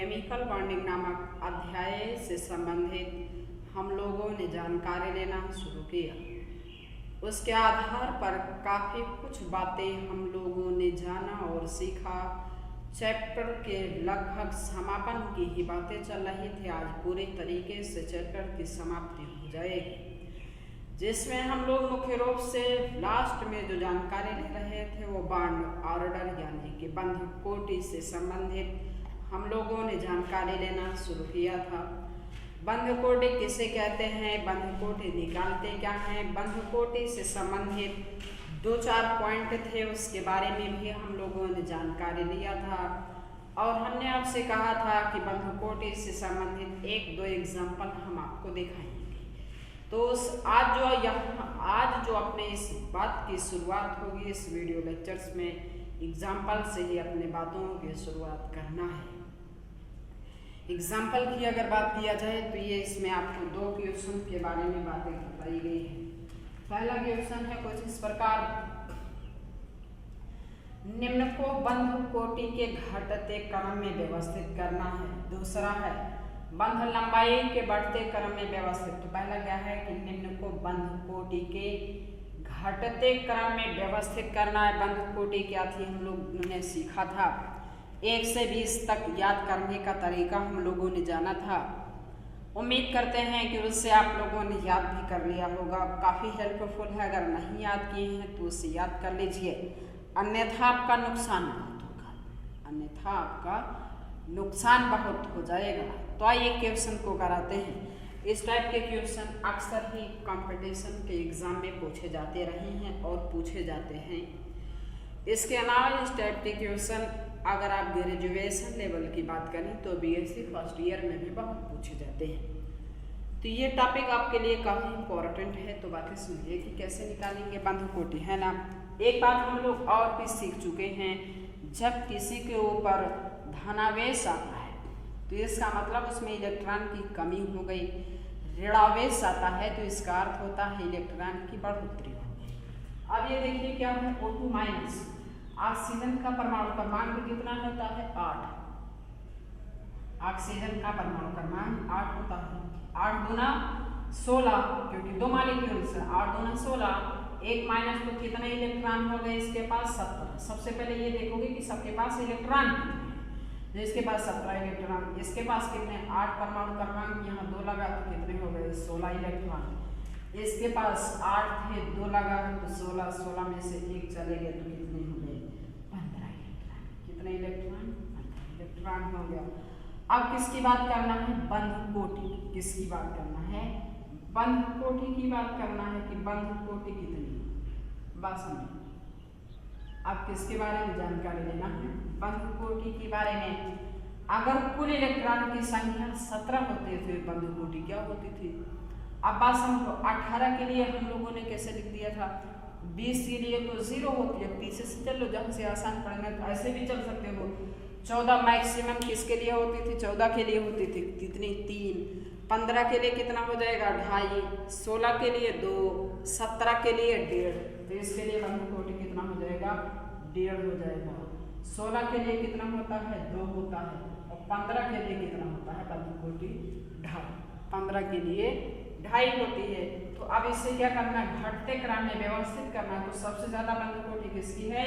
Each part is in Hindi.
केमिकल बॉन्डिंग नामक अध्याय से संबंधित हम लोगों ने जानकारी लेना शुरू किया। उसके आधार पर काफ़ी कुछ बातें हम लोगों ने जाना और सीखा। चैप्टर के लगभग समापन की ही बातें चल रही थी। आज पूरी तरीके से चैप्टर की समाप्ति हो जाएगी, जिसमें हम लोग मुख्य रूप से लास्ट में जो जानकारी ले रहे थे वो बॉन्ड ऑर्डर यानी कि बंध कोटि से संबंधित हम लोगों ने जानकारी लेना शुरू किया था। बंध कोटि किसे कहते हैं, बंध कोटि निकालते क्या हैं, बंध कोटि से संबंधित 2-4 पॉइंट थे, उसके बारे में भी हम लोगों ने जानकारी लिया था। और हमने आपसे कहा था कि बंध कोटि से संबंधित 1-2 एग्जाम्पल हम आपको दिखाएंगे। तो आज जो अपने इस बात की शुरुआत होगी, इस वीडियो लेक्चर्स में एग्जाम्पल से ही अपने बातों की शुरुआत करना है। एग्जाम्पल की अगर बात किया जाए तो ये इसमें आपको 2 क्वेश्चन के बारे में बातें बताई गई है। पहला क्वेश्चन है कुछ इस प्रकार, निम्न को बंध कोटि के घटते क्रम में व्यवस्थित करना है। दूसरा है बंध लंबाई के बढ़ते क्रम में व्यवस्थित। तो पहला क्या है कि निम्न को बंध कोटि के घटते क्रम में व्यवस्थित करना है। बंध कोटि क्या थी हम लोगों ने सीखा था। 1 से 20 तक याद करने का तरीका हम लोगों ने जाना था। उम्मीद करते हैं कि उससे आप लोगों ने याद भी कर लिया होगा। काफ़ी हेल्पफुल है, अगर नहीं याद किए हैं तो उसे याद कर लीजिए, अन्यथा आपका नुकसान बहुत होगा, अन्यथा आपका नुकसान बहुत हो जाएगा। तो आइए क्वेश्चन को कराते हैं। इस टाइप के क्वेश्चन अक्सर ही कंपटीशन के एग्ज़ाम में पूछे जाते रहे हैं और पूछे जाते हैं। इसके अलावा इस टाइप के क्वेश्चन अगर आप ग्रेजुएशन लेवल की बात करें तो बीएससी फर्स्ट ईयर में भी बहुत पूछे जाते हैं। तो ये टॉपिक आपके लिए काफ़ी इम्पोर्टेंट है। तो बातें सुनिए कि कैसे निकालेंगे बंध कोटि, है ना। एक बात हम लोग और भी सीख चुके हैं, जब किसी के ऊपर धनावेश आता है तो इसका मतलब उसमें इलेक्ट्रॉन की कमी हो गई। ऋणावेश आता है तो इसका अर्थ होता है इलेक्ट्रॉन की बढ़ोतरी हो गई। अब ये देखिए क्या है, O2 माइनस, ऑक्सीजन का परमाणु क्रमांक कितना होता है 8। ऑक्सीजन का परमाणु क्रमांक 8 होता है। 8 दूना 16, क्योंकि 2 मॉलिक्यूल्स है। 8 दूना 16, 1 माइनस तो कितने इलेक्ट्रॉन हो गए इसके पास 17। सबसे पहले ये देखोगे कि सबके पास इलेक्ट्रॉन कितने हैं। जिसके पास 17 इलेक्ट्रॉन, इसके पास कितने 8 परमाणु क्रमांक, यहाँ 2 लगा तो कितने हो गए 16 इलेक्ट्रॉन। इसके पास 8 थे, 2 लगा तो 16 में से 1 चले गए तो कितने हो गए 15 इलेक्ट्रॉन। कितने इलेक्ट्रॉन 15 इलेक्ट्रॉन हो गया। अब किसकी बात करना है, बंध कोटि। किसकी बात करना है, बंध कोटि की बात करना है कि बंध कोटि कितनी बात समझो। अब किसके बारे में जानकारी लेना है, बंध कोटि के बारे में। अगर कुल इलेक्ट्रॉन की संख्या 17 होती तो बंध कोटि क्या होती थी। अब बात समझो, 18 के लिए हम लोगों ने कैसे लिख दिया था, 20 के लिए तो 0 होती है, पीछे से चल लो, जहाँ से आसान पड़ेगा तो ऐसे भी चल सकते हो। 14 मैक्सिमम किसके लिए होती थी, 14 के लिए होती थी, कितनी 3। 15 के लिए कितना हो जाएगा 2.5, 16 के लिए 2, 17 के लिए 1.5। तो इसके लिए बंध कोटि कितना हो जाएगा 1.5 हो जाएगा। 16 के लिए कितना होता है 2 होता है, और 15 के लिए कितना होता है बंध कोटि 2.5। 15 के लिए 2.5 होती है। तो अब इससे क्या करना है, घटते क्रम में व्यवस्थित करना। तो सबसे ज्यादा बंध कोटि किसकी है,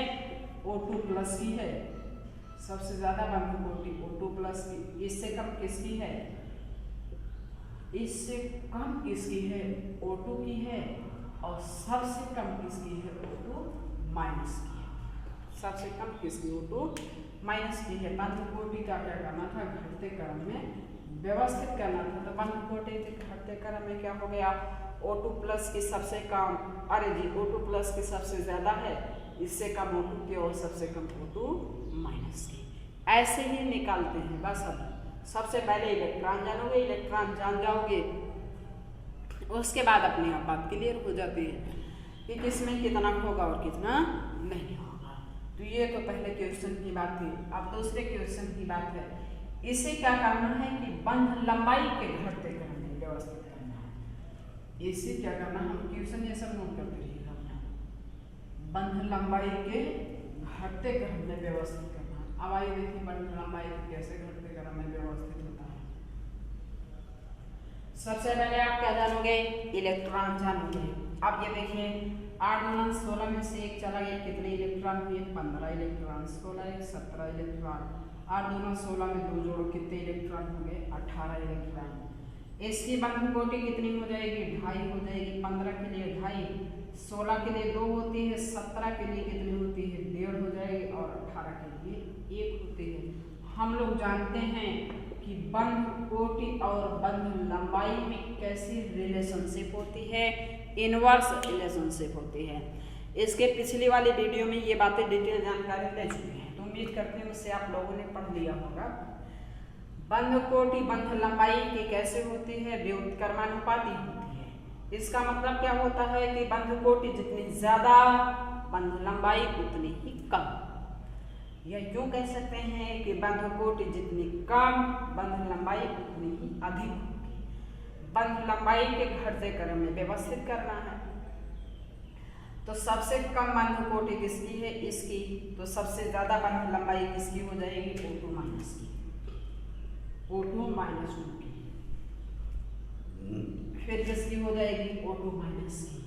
O2 प्लस की है। सबसे ज्यादा बंध कोटि O2 प्लस की। इससे कम किसकी है, इससे कम किसकी है O2 की है, और सबसे कम किसकी है O2 माइनस की है। सबसे कम किसकी O2 माइनस की है। बंध कोटि का क्या करना था, घटते क्रम में व्यवस्थित करना था। तो बंध कोटि के घटते क्रम में क्या हो गया, O2 प्लस की सबसे कम, अरे जी O2 प्लस की सबसे ज्यादा है, इससे कम O2 की और सबसे कम O2 माइनस की। ऐसे ही निकालते हैं बस। अब सबसे पहले इलेक्ट्रॉन जानोगे, इलेक्ट्रॉन जान जाओगे, उसके बाद अपने आप बात क्लियर हो जाती है कि किसमें कितना होगा और कितना नहीं होगा। तो ये तो पहले क्वेश्चन की बात थी। अब दूसरे क्वेश्चन की बात है, इसे क्या करना है कि बंध लंबाई के घटते क्रम में व्यवस्थित करना है। इसे क्या करना, हम क्वेश्चन ये सब नोट करते रहिएगा। बंध लंबाई के घटते क्रम में व्यवस्थित करना। अब आइए देखिए बंध लंबाई कैसे घटते क्रम में व्यवस्थित होता है। सबसे पहले आप क्या जानोगे, इलेक्ट्रॉन जानोगे। अब ये देखिए 8 गुना 16 में से 1 चला गया, कितने इलेक्ट्रॉन हुए, 15 इलेक्ट्रॉन, 16 1 17 इलेक्ट्रॉन, 8 दूना 16 में 2 जोड़ो, कितने इलेक्ट्रॉन हो गए, 18 इलेक्ट्रॉन। इसकी बंध कोटि कितनी हो जाएगी, 2.5 हो जाएगी। 15 के लिए 2.5, 16 के लिए 2 होती है, 17 के लिए कितनी होती है, 1.5 हो जाएगी और 18 के लिए 1 होती है। हम लोग जानते हैं कि बंध कोटि और बंध लंबाई में कैसी रिलेशनशिप होती है, इनवर्स रिलेशनशिप होती है। इसके पिछली वाली वीडियो में ये बातें डिटेल जानकारी ले चुके हैं, तो उम्मीद करते हैं उससे आप लोगों ने पढ़ लिया होगा। बंध कोटि बंध लंबाई की कैसे होती है, व्युत्क्रमानुपाती होती है। इसका मतलब क्या होता है कि बंध कोटि जितनी ज्यादा, बंध लंबाई उतनी ही कम, या यूं कह सकते हैं कि बंध कोटि जितनी कम, बंध लंबाई उतनी ही अधिक होगी। बंध लंबाई के घटते क्रम में व्यवस्थित करना है। तो सबसे कम बंध कोटि किसकी है, इसकी। तो सबसे ज्यादा बंध लंबाई किसकी हो जाएगी, O2 माइनस की, O2 माइनस 2 की। फिर किसकी हो जाएगी, O2 माइनस की।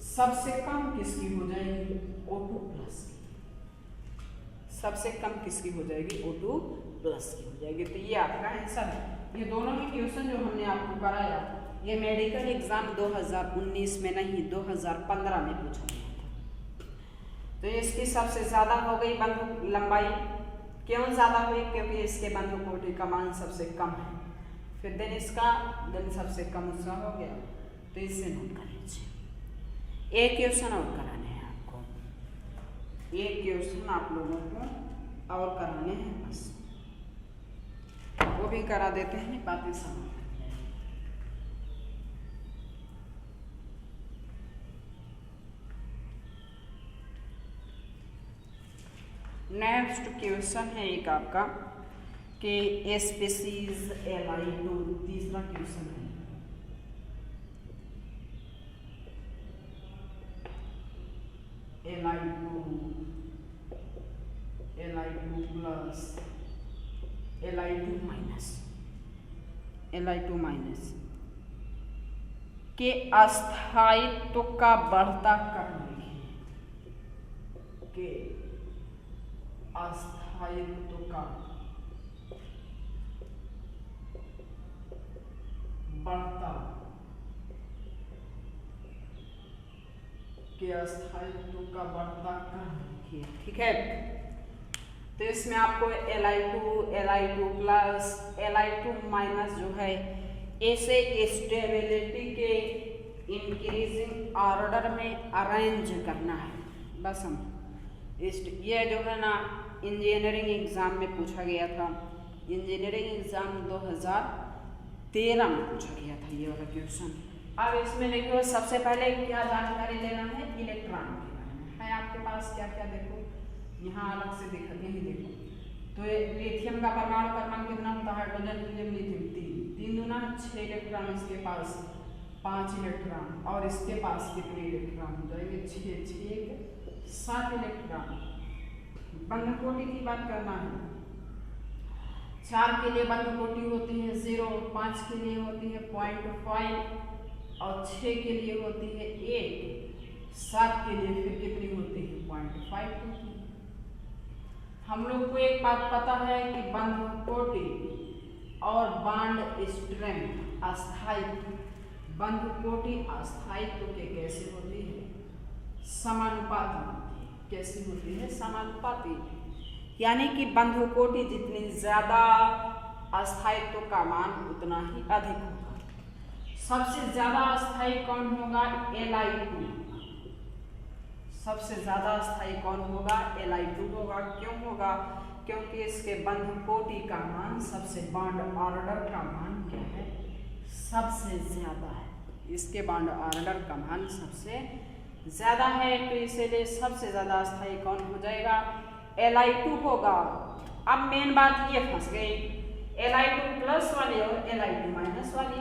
सबसे कम किसकी हो जाएगी, O2 प्लस की। सबसे कम किसकी हो जाएगी, O2 प्लस की हो जाएगी। तो ये आपका आंसर है। ये दोनों ही क्वेश्चन जो हमने आपको कराया, ये मेडिकल एग्जाम 2019 में नहीं 2015 में पूछा गया था। तो इसकी सबसे ज्यादा हो गई बंध लंबाई। क्यों ज्यादा हुई, क्योंकि इसके बंध कोटि का मान सबसे कम है। फिर दिन इसका, दिन सबसे कम उसका हो गया। तो इससे नोट कर लीजिए। एक क्वेश्चन और कराने हैं आपको, एक क्वेश्चन आप लोगों को और कराने हैं, बस वो भी करा देते हैं, बातें समझ। नेक्स्ट क्वेश्चन है एक आपका कि स्पीसीज Li2, तीसरा क्वेश्चन है। Li2 प्लस Li2 माइनस के अस्थायित्व का बढ़ता क्रम लिखिए, के अस्थायित्व का बढ़ता, के अस्थायित्व का बढ़ता क्रम लिखिए, ठीक है। तो इसमें आपको Li2 प्लस Li2 माइनस जो है, ऐसे स्टेबिलिटी के इंक्रीजिंग ऑर्डर में अरेंज करना है। बस हम ये जो है ना इंजीनियरिंग एग्जाम में पूछा गया था, इंजीनियरिंग एग्जाम 2013 में पूछा गया था ये वाला क्वेश्चन। अब इसमें देखो सबसे पहले क्या जानकारी लेना है, इलेक्ट्रॉन के बारे में है आपके पास क्या क्या, देखो यहाँ अलग से देखा, यही देखो। तो लिथियम का परमाणु क्रमांक कितना होता है, हाइड्रोजन हीलियम लिथियम 3 दूना 6 इलेक्ट्रॉन, इसके पास 5 इलेक्ट्रॉन, और इसके पास कितने इलेक्ट्रॉन हो जाएंगे, 6 7 इलेक्ट्रॉन। बंध कोटि की बात करना है। 4 के लिए बंध कोटि होती है 0, 5 के लिए होती है 0.5 और 6 के लिए होती है 1, 7 के लिए फिर कितनी होती है 0.5 होती है। हम लोग को एक बात पता है कि बंध कोटि और बॉन्ड स्ट्रेंथ अस्थायित्व, बंध कोटि अस्थायित्व के कैसे होती है, समानुपाती होती है। कैसी होती है, समानुपाती। यानी कि बंध कोटि जितनी ज्यादा, अस्थायित्व का मान उतना ही अधिक होगा। सबसे ज्यादा अस्थायी कौन होगा, Li2। सबसे ज्यादा अस्थायी कौन होगा, Li2 होगा। क्यों होगा, क्योंकि इसके बंध कोटि का मान सबसे, बॉन्ड ऑर्डर का मान क्या है, सबसे ज्यादा है। इसके बॉन्ड ऑर्डर का मान सबसे ज्यादा है, तो इसीलिए सबसे ज्यादा अस्थायी कौन हो जाएगा, Li2 होगा। अब मेन बात ये फंस गई, Li2 प्लस वाली और Li2 माइनस वाली,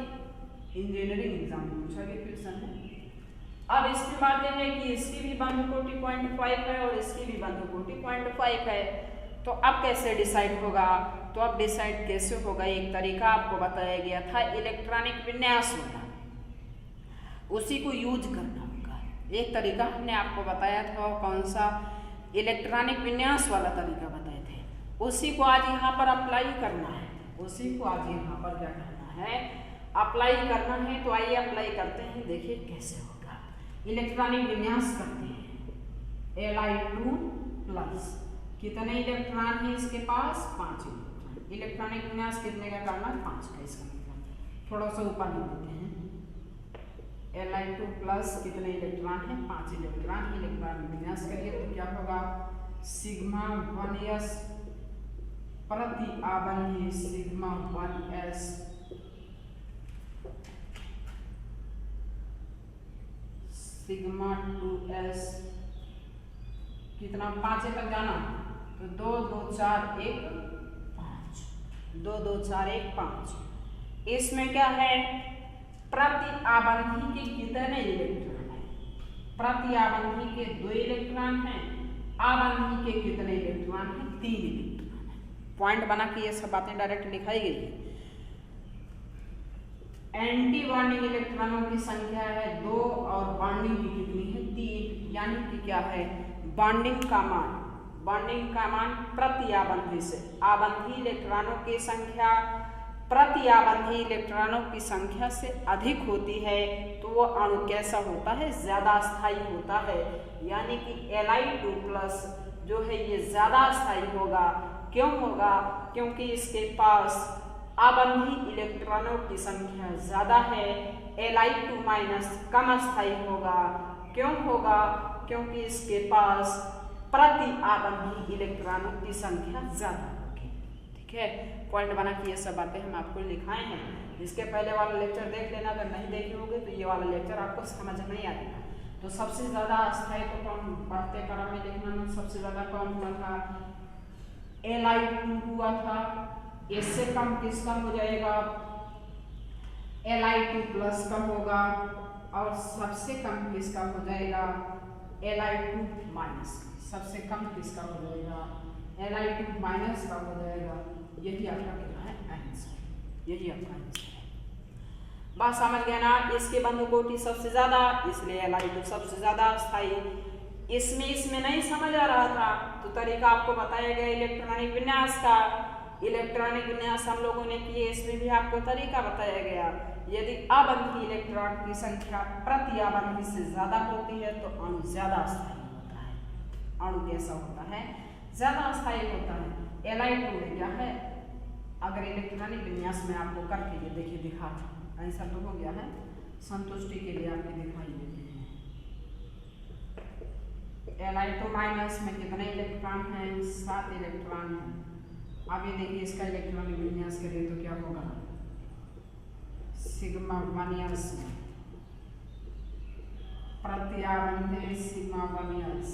इंजीनियरिंग एग्जाम में पूछा गया क्वेश्चन है। अब इसकी बात यह है कि इसकी भी बंध कोटि 0.5 है और इसकी भी बंध कोटि 0.5 है। तो अब कैसे डिसाइड होगा? तो अब डिसाइड कैसे होगा, एक तरीका आपको बताया गया था इलेक्ट्रॉनिक विन्यास वाला, उसी को यूज करना होगा। एक तरीका हमने आपको बताया था, कौन सा? इलेक्ट्रॉनिक विन्यास वाला तरीका बताए थे, उसी को आज यहाँ पर अप्लाई करना है। उसी को आज यहाँ पर क्या करना है? अप्लाई करना है। तो आइए अप्लाई करते हैं, देखिए कैसे होगा। इलेक्ट्रॉनिक विन्यास करते हैं। Li2 प्लस कितने इलेक्ट्रॉन है इसके पास? 5 इलेक्ट्रॉन। इलेक्ट्रॉनिक विन्यास कितने का करना है? 5 का। इसका मतलब थोड़ा सा ऊपर लिख देते हैं। Li2 प्लस कितने इलेक्ट्रॉन है? 5 इलेक्ट्रॉन। इलेक्ट्रॉन विन्यास करिए तो क्या होगा? सिग्मा 1s प्रति आबंधी सिग्मा 1s सिग्मा 2s कितना? 5 तक जाना तो 2 2 4 1 5, 2 2 4 1 5। इसमें क्या है? प्रति आबंधी के कितने इलेक्ट्रॉन है? प्रति आबंधी के 2 इलेक्ट्रॉन हैं। आबंधी के कितने इलेक्ट्रॉन हैं? 3 इलेक्ट्रॉन है। पॉइंट बना के ये सब बातें डायरेक्ट दिखाई गई है। एंटी बॉन्डिंग इलेक्ट्रॉनों की संख्या है 2 और बॉन्डिंग की कितनी है? 3। यानी कि क्या है? बॉन्डिंग का मान प्रति आबंधी से, आबंधी इलेक्ट्रॉनों की संख्या प्रति आबंधी इलेक्ट्रॉनों की संख्या से अधिक होती है तो वो अणु कैसा होता है? ज्यादा स्थायी होता है। यानी कि Li2 प्लस जो है ये ज्यादा स्थायी होगा। क्यों होगा? क्योंकि इसके पास आबंधी इलेक्ट्रॉनों की संख्या ज्यादा है। Li2 माइनस कम स्थायी होगा। क्यों होगा? क्योंकि इसके पास प्रति आबंधी इलेक्ट्रॉनों की संख्या ज्यादा होगी। ठीक है, पॉइंट बना कि ये सब बातें हम आपको लिखाए हैं। इसके पहले वाला लेक्चर देख लेना, अगर नहीं देखे होंगे तो ये वाला लेक्चर आपको समझ नहीं आएगा। तो सबसे ज्यादा स्थायी तो कौन? बढ़ते क्रम में देखना में सबसे ज्यादा कौन हुआ था? Li2 हुआ था। इससे कम किसका हो जाएगा? Li2 प्लस का होगा। और सबसे कम किसका हो जाएगा? Li2 माइनस का। सबसे कम किसका हो जाएगा? Li2 माइनस का हो जाएगा। यही आपका क्या है? आंसर। यही आपका आंसर है। बात समझ गए ना? इसके बंधु कोटि सबसे ज्यादा, इसलिए Li2 सबसे ज्यादा स्थायी। इसमें नहीं समझ आ रहा था तो तरीका आपको बताया गया इलेक्ट्रॉनिक विन्यास का। इलेक्ट्रॉनिक विन्यास हम लोगों ने किए, इसमें भी आपको तरीका बताया गया। यदि आबंधी इलेक्ट्रॉन की संख्या प्रति आबंधी से ज्यादा होती है तो अणु ज्यादा स्थायी होता है। अणु कैसा होता है? ज्यादा स्थायी होता है। Li2 में क्या है? अगर इलेक्ट्रॉनिक विन्यास में आपको करके ये देखिए दिखा, आंसर तो हो गया है, संतुष्टि के लिए आपके दिखाई देते हैं। Li2 माइनस में कितने इलेक्ट्रॉन हैं? 7 इलेक्ट्रॉन हैं। अब ये देखिए इसका इलेक्ट्रॉनिक विन्यास करें तो क्या होगा? सिग्मा 1s प्रति आबंधी सिग्मा 1s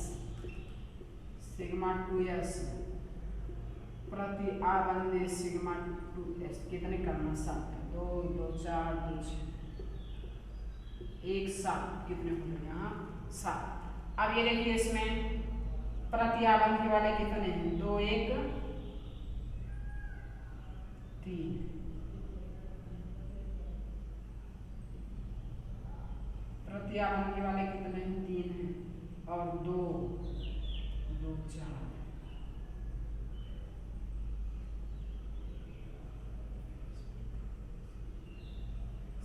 सिग्मा 2s प्रति आबंधी सिग्मा 2s कितने करना? 7। 2 2 4 2 6 1 7 कितने हो गए यहाँ? 7। अब ये देखिए इसमें प्रति आबंधी वाले कितने हैं? 2 1 3। प्रति आबंधी वाले कितने हैं? 3 हैं। और 2 2 4।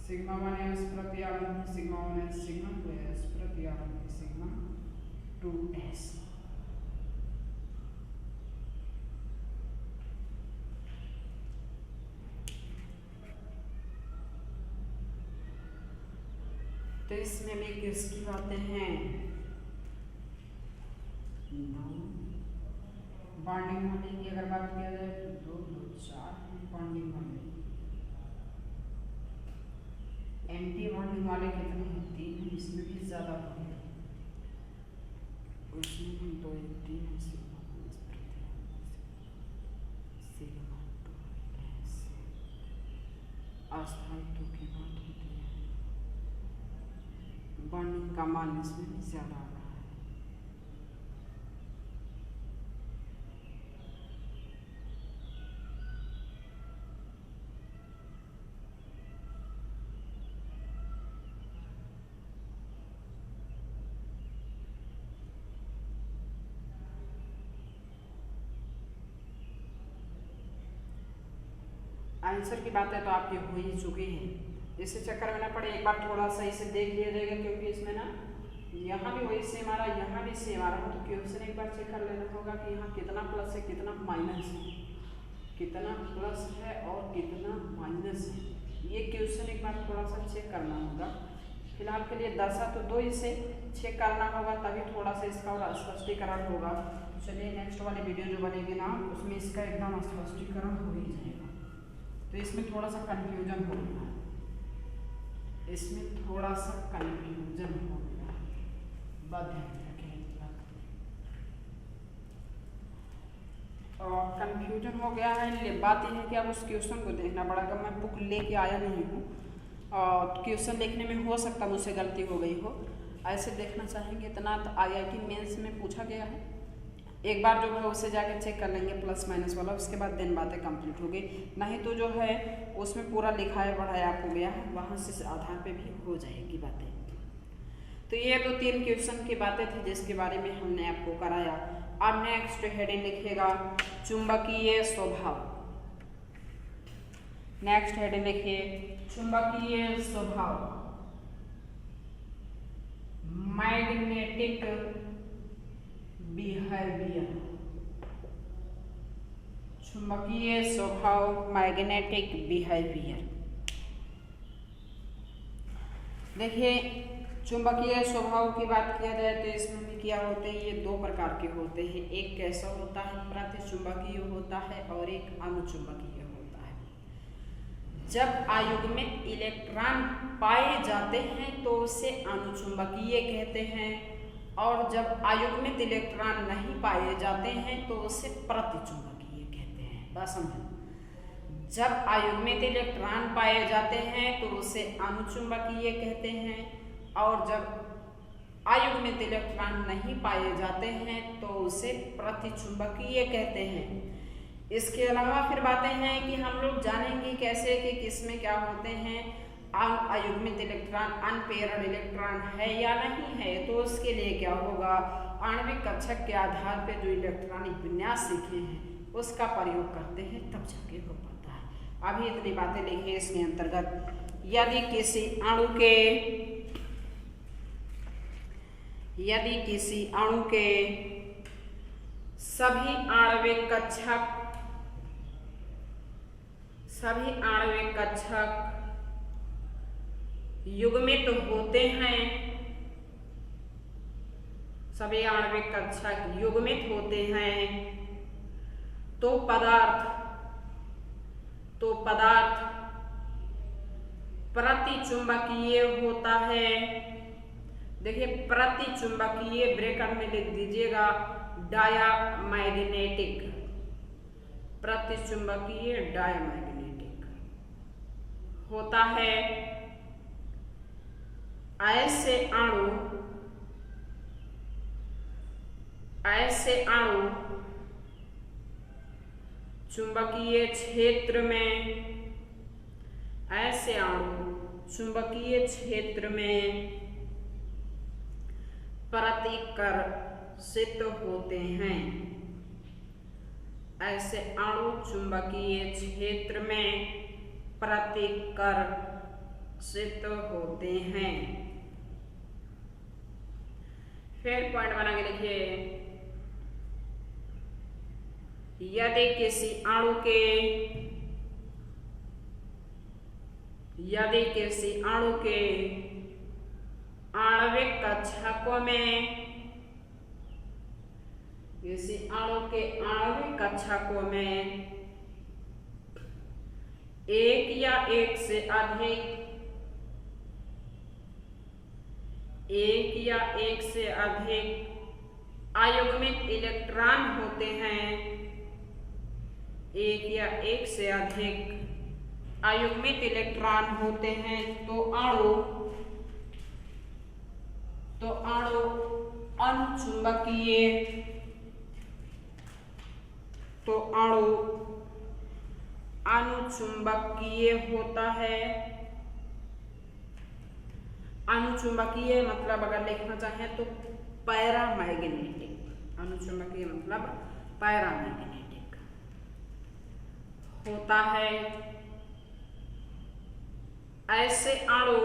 सिग्मा 1s प्रति आबंधी सिग्मा 1s सिग्मा 2s प्रति आबंधी सिग्मा 2s। तो इसमें भी किसकी बातें हैं? बॉन्डिंग होने की अगर बात किया जाए तो 2 2 4 बॉन्डिंग होने। एंटी बॉन्डिंग वाले कितने हैं? 3 हैं। इसमें भी ज्यादा हो गया, उसमें भी 2 3 है। सिग्मा 2s अस्थायित्व की बात होती है। बॉन्डिंग का मान इसमें भी ज्यादा आ रहा है। आंसर की बातें तो आपकी हो ही चुकी हैं, इसे चक्कर में ना पड़े, एक बार थोड़ा सा इसे देख लिया जाएगा, क्योंकि इसमें ना यहाँ भी वही सेम आ रहा है, यहाँ भी सेम आ रहा है, तो क्वेश्चन एक बार चेक कर लेना होगा कि यहाँ कितना प्लस है कितना माइनस है, कितना प्लस है और कितना माइनस है, ये क्वेश्चन एक बार थोड़ा सा चेक करना होगा। फिलहाल के लिए दर्शा तो दो, इसे चेक करना होगा तभी थोड़ा सा इसका और स्पष्टीकरण होगा। चलिए नेक्स्ट वाली वीडियो जो बनेगी ना उसमें इसका एकदम स्पष्टीकरण हो ही जाएगा। तो इसमें थोड़ा सा कन्फ्यूजन हो गया है, इसमें थोड़ा सा कन्फ्यूजन हो गया है, और कन्फ्यूजन हो गया है। बात यह है कि अब उस क्वेश्चन को देखना पड़ेगा, मैं बुक लेके आया नहीं हूँ और क्वेश्चन लिखने में हो सकता मुझसे गलती हो गई हो, ऐसे देखना चाहेंगे इतना तो IIT मेंस में पूछा गया है, एक बार जो है उसे जाके चेक कर लेंगे प्लस माइनस वाला, उसके बाद दिन बातें कंप्लीट हो गई, नहीं तो जो है उसमें पूरा लिखाया पढ़ाया हो गया है, वहाँ से आधार पे भी हो जाएगी बातें। तो ये तो 3 क्वेश्चन की बातें थी जिसके बारे में हमने आपको कराया। अब नेक्स्ट हेडिंग लिखिएगा चुंबकीय स्वभाव। नेक्स्ट हेडिंग लिखिए चुंबकीय स्वभाव, मैग्नेटिक बिहेवियर, चुंबकीय स्वभाव मैग्नेटिक बिहेवियर। देखिए चुंबकीय स्वभाव की बात किया जाए तो इसमें भी क्या होते हैं, ये 2 प्रकार के होते हैं, एक कैसा होता है प्रतिचुंबकीय होता है और एक अनुचुंबकीय होता है। जब आयुग्मित इलेक्ट्रॉन पाए जाते हैं तो उसे अनुचुंबकीय कहते हैं, और जब आयुग्मित इलेक्ट्रॉन नहीं पाए जाते हैं तो उसे प्रतिचुंबकीय कहते हैं। बात समझो, जब आयुग्मित इलेक्ट्रॉन पाए जाते हैं तो उसे अनुचुंबकीय कहते हैं, और जब आयुग्मित इलेक्ट्रॉन नहीं पाए जाते हैं तो उसे प्रतिचुंबकीय कहते हैं। इसके अलावा फिर बातें हैं कि हम लोग जानेंगे कैसे कि किसमें क्या होते हैं, अयुग्मित इलेक्ट्रॉन अनपेयर्ड इलेक्ट्रॉन है या नहीं है, तो उसके लिए क्या होगा, आणविक कक्षक के आधार पर जो इलेक्ट्रॉनिक विन्यास सीखे हैं उसका प्रयोग करते हैं तब जाके हो पाता है। अभी इतनी बातें लिखिए इसके अंतर्गत, यदि किसी अणु के सभी आणविक कक्षक युग्मित होते हैं, सभी आणविक कक्षक युग्मित होते हैं तो पदार्थ प्रतिचुंबकीय होता है। देखिए प्रतिचुंबकीय ब्रैकेट में लिख दीजिएगा डायामैग्नेटिक, प्रतिचुंबकीय डायामैग्नेटिक होता है। ऐसे अणु चुंबकीय क्षेत्र में प्रतिकर्षित होते हैं। ऐसे अणु चुंबकीय क्षेत्र में प्रतिकर्षित होते हैं। फिर पॉइंट बना के लिखिए, यदि किसी अणु के आणविक कक्षकों में एक या एक से अधिक अयुग्मित इलेक्ट्रॉन होते हैं, एक या एक से अधिक अयुग्मित इलेक्ट्रॉन होते हैं तो अणु अनुचुंबकीय होता है। अनुचुंबकीय मतलब अगर लिखना चाहें तो पैरामैग्नेटिक, अनुचुंबकीय मतलब पैरामैग्नेटिक होता है। ऐसे अणु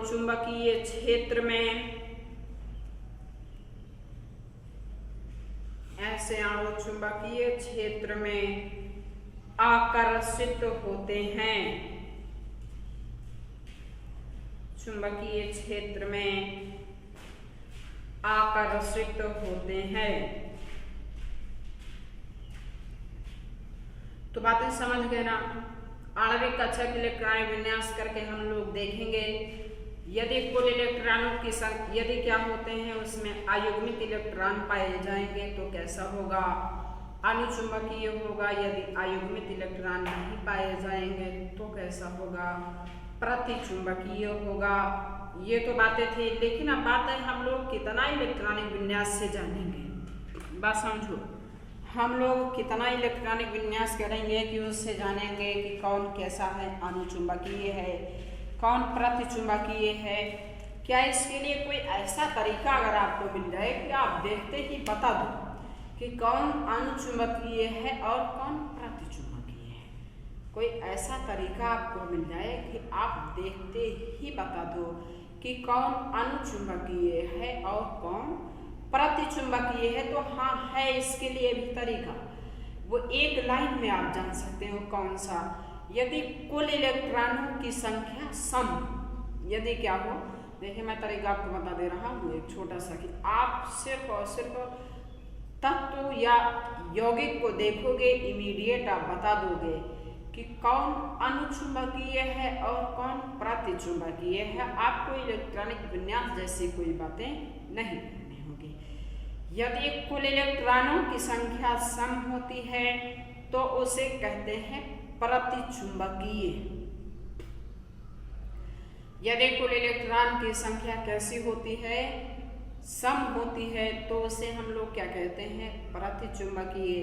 चुंबकीय क्षेत्र में आकर्षित होते हैं। चुंबकीय क्षेत्र में आकर्षित होते हैं। तो बातें समझ गए ना। आणविक कक्षा के इलेक्ट्रॉनिक विन्यास करके हम लोग देखेंगे यदि कुल इलेक्ट्रॉनों की संख्या यदि क्या होते हैं उसमें अयुग्मित इलेक्ट्रॉन पाए जाएंगे तो कैसा होगा, अनुचुंबकीय होगा। यदि अयुग्मित इलेक्ट्रॉन नहीं पाए जाएंगे तो कैसा होगा, प्रतिचुंबकीय होगा। ये तो बातें थी, लेकिन अब बात है हम लोग कितना इलेक्ट्रॉनिक विन्यास से जानेंगे। बात समझो, हम लोग कितना इलेक्ट्रॉनिक विन्यास करेंगे कि उससे जानेंगे कि कौन कैसा है, अनुचुंबकीय है, कौन प्रतिचुंबकीय है। क्या इसके लिए कोई ऐसा तरीका अगर आपको मिल जाए कि आप देखते ही बता दो कि कौन अनुचुंबकीय है और कौन प्रतिचुंबकीय है? कोई ऐसा तरीका आपको मिल जाए कि आप देखते ही बता दो कि कौन अनुचुंबकीय है और कौन प्रतिचुंबकीय है? तो हाँ है, इसके लिए भी तरीका। वो एक लाइन में आप जान सकते हो कौन सा, यदि कुल इलेक्ट्रॉनों की संख्या सम, यदि क्या हो, देखिए मैं तरीका आपको बता दे रहा हूँ एक छोटा सा, कि आप सिर्फ और सिर्फ तत्व या यौगिक को देखोगे, इमीडिएट आप बता दोगे कि कौन अनुचुंबकीय है और कौन प्रतिचुंबकीय है। आपको इलेक्ट्रॉनिक विन्यास जैसी कोई बातें नहीं करनी होगी। यदि कुल इलेक्ट्रॉनों की संख्या सम होती है तो उसे कहते हैं प्रतिचुंबकीय। यदि कुल इलेक्ट्रॉन की संख्या कैसी होती है, सम होती है, तो उसे हम लोग क्या कहते हैं, प्रतिचुंबकीय।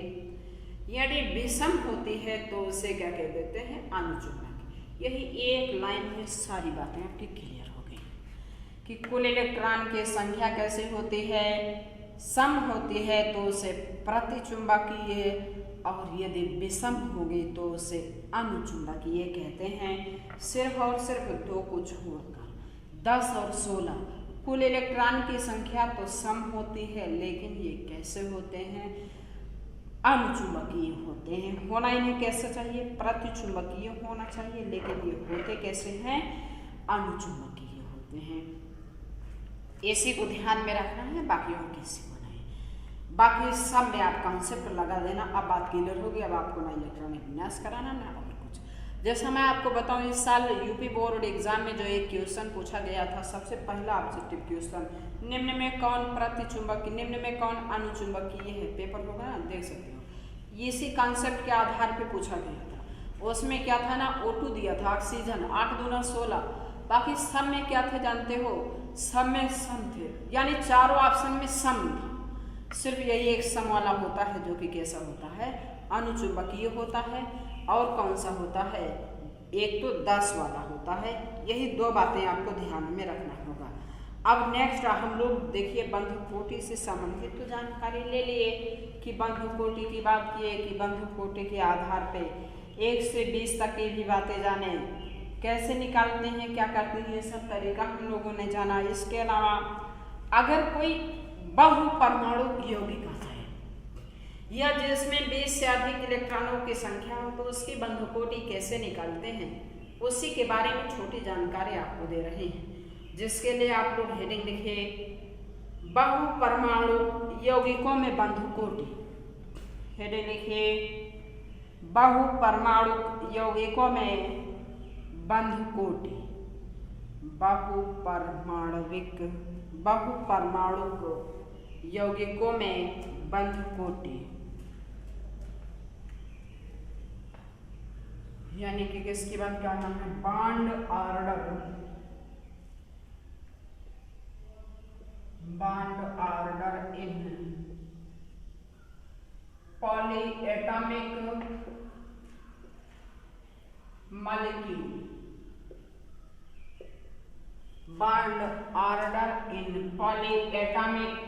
यदि विषम होती है तो उसे क्या कह देते हैं, अनुचुंबकीय। यही एक लाइन में सारी बातें आपकी क्लियर हो गई कि कुल इलेक्ट्रॉन की संख्या कैसे होती है, सम होती है तो उसे प्रतिचुंबकीय, और यदि विषम होगी तो उसे अनुचुंबकीय कहते हैं। सिर्फ और सिर्फ दो को छोड़कर 10 और 16 कुल इलेक्ट्रॉन की संख्या तो सम होती है, लेकिन ये कैसे होते हैं, अनुचुंबकीय होते हैं। होना इन्हें कैसे चाहिए, प्रतिचुंबकीय होना चाहिए, लेकिन ये होते कैसे हैं, अनुचुंबकीय होते हैं। इसी को ध्यान में रखना है, बाकी और किसी को नहीं। बाकी सब में आप कॉन्सेप्ट लगा देना। अब बात क्लियर होगी। अब आपको ना इलेक्ट्रॉनिक विन्यास कराना ना और कुछ। जैसा मैं आपको बताऊं, इस साल यूपी बोर्ड एग्जाम में जो एक क्वेश्चन पूछा गया था, सबसे पहला ऑब्जेक्टिव क्वेश्चन, निम्न में कौन प्रतिचुंबकीय, निम्न में कौन अनुचुंबकीय है, पेपर होगा ना, देख सकते हो। इसी कॉन्सेप्ट के आधार पर पूछा गया था। उसमें क्या था ना, O2 दिया था, ऑक्सीजन, 8 दूना 16। बाकी सब में क्या थे जानते हो, सब में सम थे, यानी चारों ऑप्शन में सम था। सिर्फ यही एक सम वाला होता है जो कि कैसा होता है, अनुचुंबकीय होता है। और कौन सा होता है, एक तो 10 वाला होता है। यही दो बातें आपको ध्यान में रखना होगा। अब नेक्स्ट हम लोग देखिए, बंधुकोटि से संबंधित तो जानकारी ले लिए कि बंधुकोटि की बात किए कि बंधुकोटि के आधार पे 1 से 20 तक की भी बातें जाने, कैसे निकालते हैं, क्या करते हैं, ये सब तरीका हम लोगों ने जाना। इसके अलावा अगर कोई बहुपरमाणु यौगिक आता है या जिसमें 20 से अधिक इलेक्ट्रॉनों की संख्या हो तो उसकी बंधुकोटि कैसे निकालते हैं, उसी के बारे में छोटी जानकारी आपको दे रहे हैं। जिसके लिए आप लोग हेडिंग लिखिए, बहुपरमाणु यौगिकों में बंधुकोटि। हेडिंग लिखिए, बहुपरमाणु यौगिकों में बंधुकोटि। बहुपरमाणु यौगिकों में बंधुकोटि, यानी कि किसकी बात का नाम है, bond order. Bond order in polyatomic molecule. Bond order in polyatomic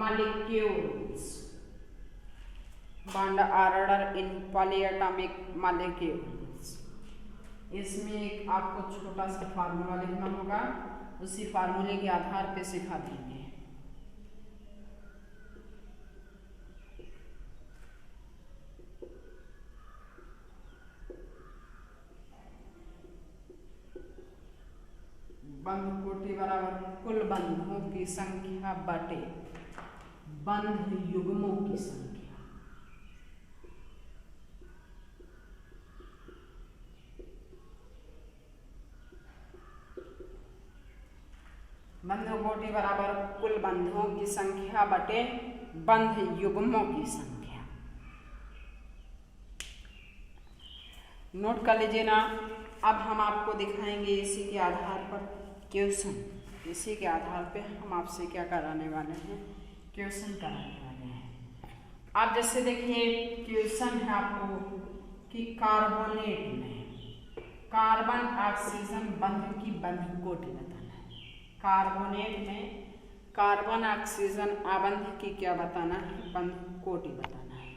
molecules। Bond order in polyatomic molecules. इसमें एक आपको छोटा सा फार्मूला लिखना होगा, उसी फार्मूले के आधार पे सिखा देंगे। बंध कोटि बराबर कुल बंधों की संख्या बटे बंध युग्मों की संख्या। बंध कोटि बराबर कुल बंधों की संख्या बटे बंध युग्मों की संख्या। नोट कर लीजिए ना। अब हम आपको दिखाएंगे इसी के आधार पर क्वेश्चन। इसी के आधार पे हम आपसे क्या कराने वाले हैं, क्वेश्चन कराने वाले हैं। आप जैसे देखिए क्वेश्चन है आपको कि कार्बोनेट में कार्बन ऑक्सीजन बंध की बंध कोटि बताना है। कार्बोनेट में कार्बन ऑक्सीजन आबंध की क्या बताना है, बंध कोटि बताना है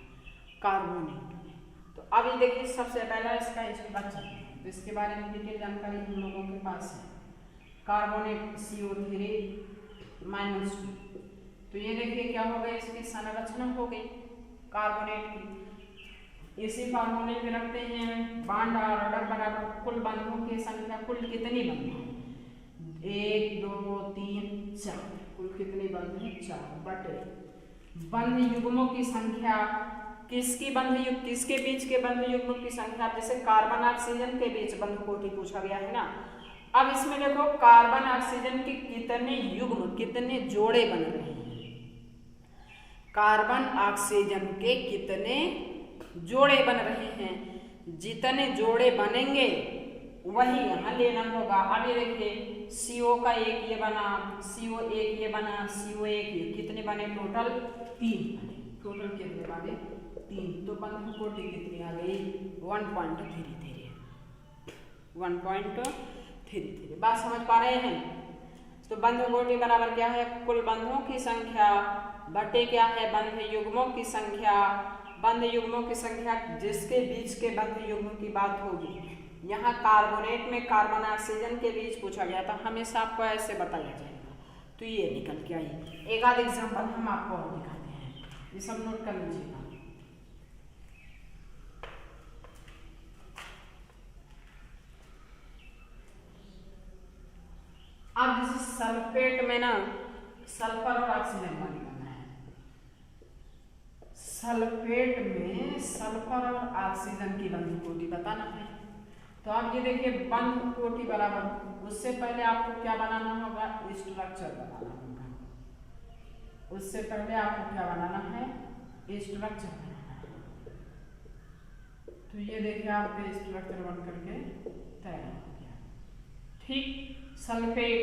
कार्बोनेट में। तो अभी देखिए सबसे पहला इसका स्ट्रक्चर है, तो इसके बारे में डिटेल जानकारी हम लोगों के पास है। Carbonate CO3 -2। तो ये देखिए क्या हो गया, इसकी संरचना हो गई कार्बोनेट की। इसी फार्मूले में रखते हैं बॉन्ड ऑर्डर बराबर कुल बंधों की संख्या। कुल कितनी बंध है, 1 2 3 4, कुल कितनी बंध है 4 बटे बंध युग्मों की संख्या। किसकी बंध युग्म, किसके बीच के बंध युग्मों की संख्या। जैसे कार्बन ऑक्सीजन के बीच बंध कोटि पूछा गया है ना। अब इसमें देखो कार्बन ऑक्सीजन के कितने युग्म, कितने जोड़े बन रहे हैं। कार्बन ऑक्सीजन के कितने जोड़े बन रहे हैं, जितने जोड़े बनेंगे वही यहाँ लेना होगा। अब ये देखिए CO का एक ये बना, CO एक ये बना, CO एक ये, कितने बने टोटल 3 बने। टोटल कितने बने 3। तो बंध कोटि कितनी आ गई 1.33। 1.33 बात समझ पा रहे हैं। तो बंध कोटि बराबर क्या है, कुल बंधों की संख्या बटे क्या है, बंध युग्मों की संख्या। बंध युग्मों की संख्या जिसके बीच के बंध युग्मों की बात होगी। यहाँ कार्बोनेट में कार्बन ऑक्सीजन के बीच पूछा गया था, हमेशा आपको ऐसे बताया जाएगा। तो ये निकल के आई। एक आध एग्जाम्पल हम आपको और दिखाते हैं, ये सब नोट कर लीजिएगा। अब जैसे सल्फेट में ना सल्फर और ऑक्सीजन का निकलना है। सल्फेट में सल्फर और ऑक्सीजन की बंध कोटि बताना है। तो आप ये देखिए बंध कोटि बराबर, उससे पहले आपको क्या बनाना होगा, स्ट्रक्चर बनाना होगा। उससे पहले आपको क्या बनाना है, स्ट्रक्चर बनाना है। तो ये देखिए आपके स्ट्रक्चर बन करके तैयार हो गया। ठीक, सल्फेट।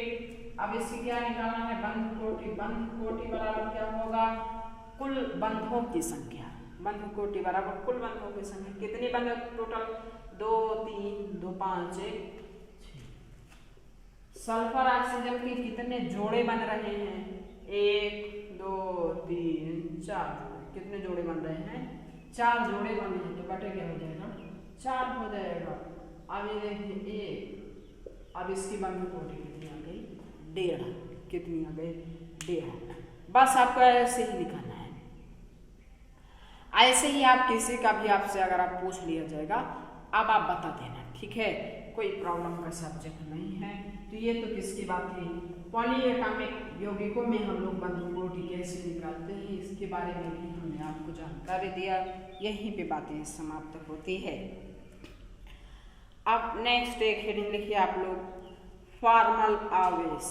अब इसकी क्या निकालना है, बंध कोटि। बंध कोटि बराबर क्या होगा, कुल बंधों की संख्या। बंध कोटि बराबर कुल बंधों की संख्या। कितनी बंध टोटल 2 3 2 5 1 6। सल्फर ऑक्सीजन के कितने जोड़े बन रहे हैं, 1 2 3 4। कितने जोड़े बन रहे हैं, 4 जोड़े बन रहे हैं। तो बटे क्या हो जाएगा, 4 हो जाएगा। अब ये देखिए 1। अब इसकी बंध कोटि कितनी आ गई, 1.5। कितनी आ गई, 1.5। बस आपको ऐसे ही निकालना है। ऐसे ही आप किसी का भी आपसे अगर आप पूछ लिया जाएगा, अब आप बता देना, ठीक है। कोई प्रॉब्लम का सब्जेक्ट नहीं है। तो ये तो किसकी बात थी, पॉलीएटॉमिक यौगिकों में हम लोग बंध कोटि कैसे निकालते हैं, इसके बारे में भी हमने आपको जानकारी दिया। यहीं पे बातें समाप्त होती है। अब नेक्स्ट एक हेडिंग लिखिए आप लोग, फॉर्मल आवेश।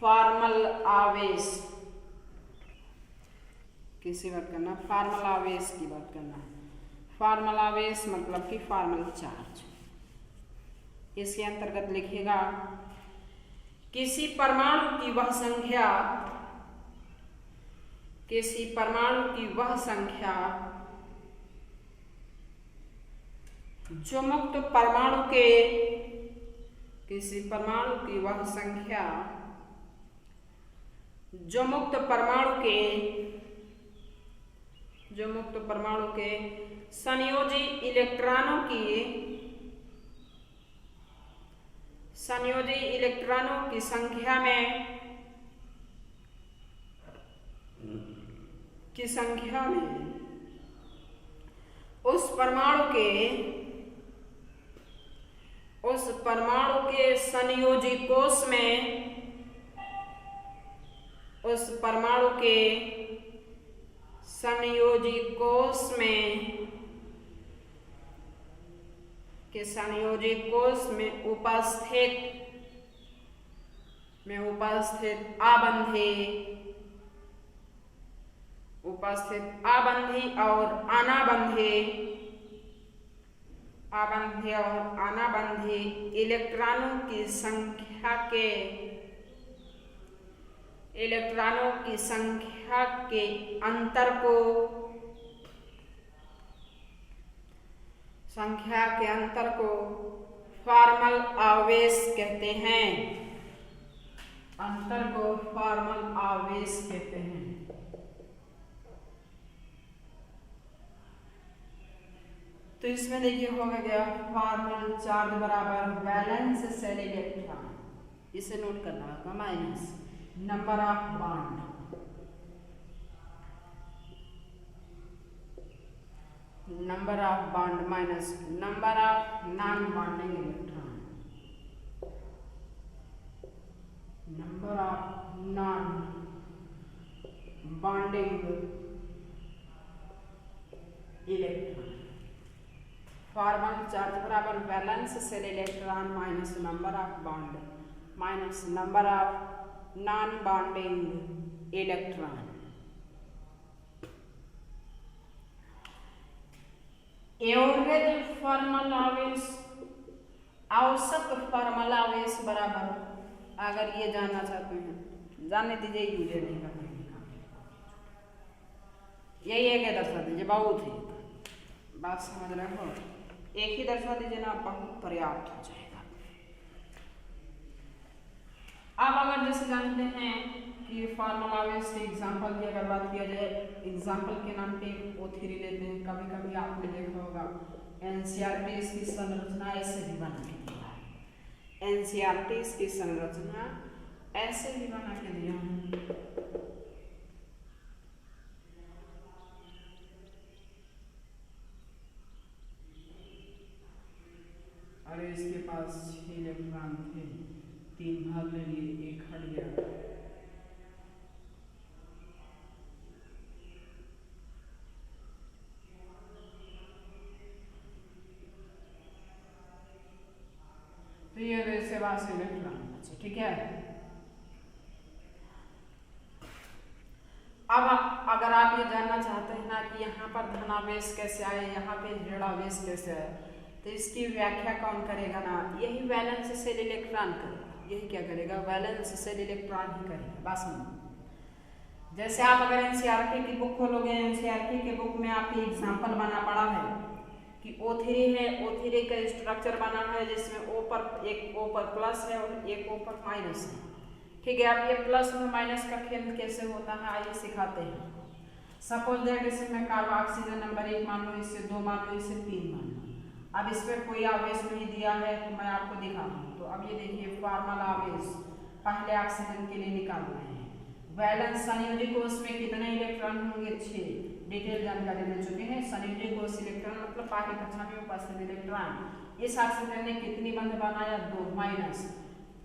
फॉर्मल आवेश किसी बात करना, फॉर्मल आवेश की बात करना है। फॉर्मल आवेश मतलब कि फॉर्मल चार्ज। इसके अंतर्गत लिखिएगा, किसी परमाणु की वह संख्या, किसी परमाणु की वह संख्या जो मुक्त परमाणु के, किसी परमाणु की वह संख्या जो मुक्त परमाणु के जो मुक्त परमाणु के संयोजी इलेक्ट्रॉनों की संख्या में उस परमाणु के संयोजी कोष में उपस्थित आबंधी और अनाबंधी इलेक्ट्रॉनों की संख्या के अंतर को फॉर्मल आवेश कहते हैं। तो इसमें देखिए हो गया फॉर्मल चार्ज बराबर वैलेंस शेल इलेक्ट्रॉन, इसे नोट करना होगा, minus number of bond minus number of non bonding electron, formal charge बराबर valence shell electron minus number of bond minus number of non bonding electron. Average formal आवेश, औसत फॉर्मल आवेश बराबर, अगर ये जानना चाहते हैं जानने दीजिए, यूज नहीं करना, यही एक दर्शा दीजिए, बहुत है बात समझ रहे हो, एक ही दर्शा दीजिए ना, बहुत पर्याप्त हो जाएगा। अब अगर जैसे जानते हैं कि फॉर्मल आवेश के एग्जाम्पल की अगर बात किया जाए, एग्जाम्पल के नाम पे O3 लेते हैं, कभी कभी आपने देखा होगा एनसीईआरटी इसकी संरचना ऐसे भी बना के दिया है, एनसीईआरटी इसकी संरचना ऐसे भी बना के दिया है। अरे इसके पास 6 इलेक्ट्रॉन थे, 3 भाग ले लिए, 1 हट गया, तो ये वैसे वास इलेक्ट्रॉन, ठीक है। अब अगर आप ये जानना चाहते हैं ना कि यहाँ पर धनावेश कैसे आए, यहाँ पे ऋणावेश कैसे आए, तो इसकी व्याख्या कौन करेगा ना, यही वैलेंस शेल इलेक्ट्रॉन करेगा। यही क्या करेगा, वैलेंस शेल इलेक्ट्रॉन ही करेगा। बात समझो, जैसे आप अगर एनसीईआरटी की बुक खोलोगे, एनसीईआरटी के बुक में आपके एग्जाम्पल बना पड़ा है कि O3 है, O3 का स्ट्रक्चर बना है जिसमें एक O पर प्लस है और एक O पर माइनस है, ठीक है। अब ये प्लस और माइनस का खेल कैसे होता है आइए सिखाते हैं। सपोज दैट इसमें कार्बोक्सीजन नंबर 1 मान लो, इससे 2 मान लो, इससे 3 मान लो। अब इस पर कोई आवेश नहीं दिया है तो मैं आपको दिखाऊं, तो अब ये देखिए फॉर्मल आवेश पहले ऑक्सीजन के लिए निकाल रहे हैं। वैलेंस संयोजी कोष में कितने इलेक्ट्रॉन होंगे, 6, डिटेल जानकारी दे चुके हैं। संयोजी कोष इलेक्ट्रॉन मतलब बाहरी कक्षा में उपस्थित इलेक्ट्रॉन। इस ऑक्सीजन ने कितनी बंध बनाया, 2 माइनस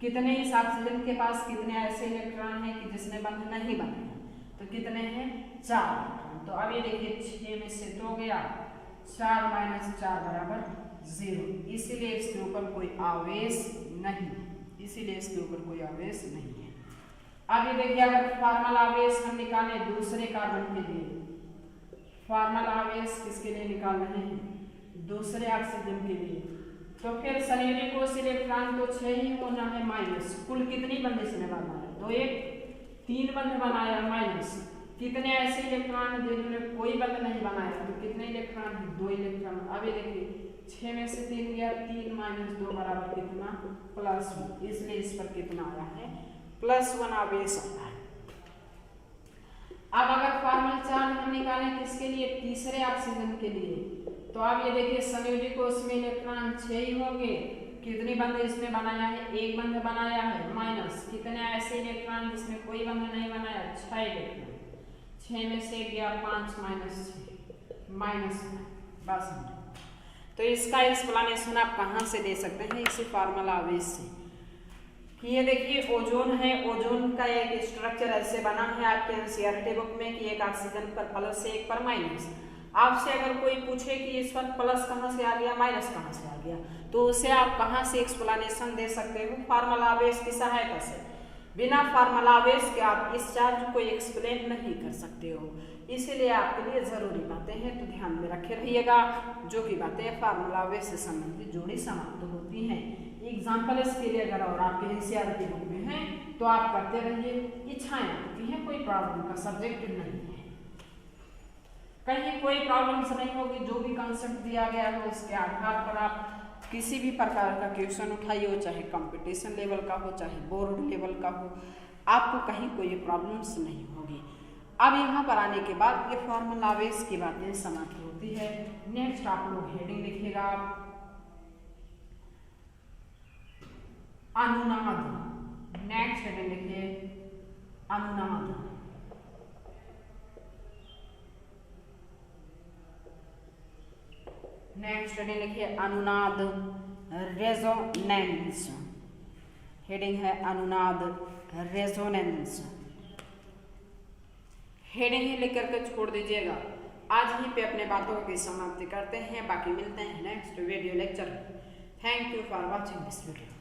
कितने, इस ऑक्सीजन के पास कितने ऐसे इलेक्ट्रॉन हैं कि जिसने बंध नहीं बनाया, तो कितने हैं, 4। तो अब ये देखिए 6 में से 2 गया, 4 माइनस 4 बराबर 0, इसीलिए इसके ऊपर कोई आवेश नहीं, है। अब ये देखिए अगर फॉर्मल आवेश हम निकालें दूसरे कार्बन के लिए, फॉर्मल आवेश किसके लिए निकाल रहे हैं, दूसरे ऑक्सीजन के लिए, तो फिर संयोजी कोष इलेक्ट्रॉन तो 6 ही होना है माइनस, कुल कितनी बंद इसने बनाया, 2 1 3 बंद बनाया माइनस, कितने ऐसे इलेक्ट्रॉन जिन्होंने कोई बंद नहीं बनाया, तो कितने इलेक्ट्रॉन है, 2 इलेक्ट्रॉन। अब ये देखिए 6 में से 3 गया, 3 माइनस 2 बराबर कितना, +1, इसलिए इस पर कितना आया है, +1 आवेश आता है। अब अगर फॉर्मल चार्ज हम निकाल निकालने किसके लिए, तीसरे ऑक्सीजन के लिए। तो आप ये देखिए संयोजी कोष में इलेक्ट्रॉन 6 ही होंगे। कितनी बंध इसमें बनाया है, एक बंध बनाया है, माइनस कितने ऐसे इलेक्ट्रॉन जिसमें कोई बंध नहीं बनाया, 6 इलेक्ट्रॉन। 6 में से गया 5 माइनस 6 माइनस, बस। तो इसका एक्सप्लेनेशन आप कहाँ से दे सकते हैं, इसी फार्मूला बेस से। ये देखिए ओजोन है, ओजोन का एक स्ट्रक्चर ऐसे बना है आपके एनसीईआरटी बुक में कि एक ऑक्सीजन पर प्लस से एक पर माइनस। आपसे अगर कोई पूछे कि इस पर प्लस कहाँ से आ गया, माइनस कहाँ से आ गया, तो उसे आप कहाँ से एक्सप्लेनेशन दे सकते हो, फार्मूला बेस की सहायता से। बिना फार्मूला बेस के आप इस चार्ज को एक्सप्लेन नहीं कर सकते हो। इसीलिए आपके लिए जरूरी बातें हैं, तो ध्यान में रखे रहिएगा। जो कि बातें फार्मूला बेस से संबंधित जोड़ी समाप्त होती हैं। एग्जाम्पल इसके लिए अगर और आपके एनसीईआरटी बुक में है तो आप करते रहिए। इच्छाएं होती हैं, कोई प्रॉब्लम का सब्जेक्ट नहीं है, कहीं कोई प्रॉब्लम्स नहीं होगी। जो भी कंसेप्ट दिया गया है उसके आधार पर आप किसी भी प्रकार का क्वेश्चन उठाइए, हो चाहे कंपटीशन लेवल का हो, चाहे बोर्ड लेवल का हो, आपको कहीं कोई प्रॉब्लम्स नहीं होगी। अब यहाँ पर आने के बाद ये फार्मूला बेस की बातें समाप्त होती है। नेक्स्ट आप लोग हेडिंग लिखिएगा, अनुनाद। नेक्स्ट हेडिंग लिखिए अनुनाद। नेक्स्ट हेडिंग लिखिए अनुनाद रेजोनेंस। हेडिंग है अनुनाद रेजोनेंस। हेडिंग ही लिख करके छोड़ दीजिएगा। आज ही पे अपने बातों की समाप्ति करते हैं, बाकी मिलते हैं next video lecture. Thank you for watching this video.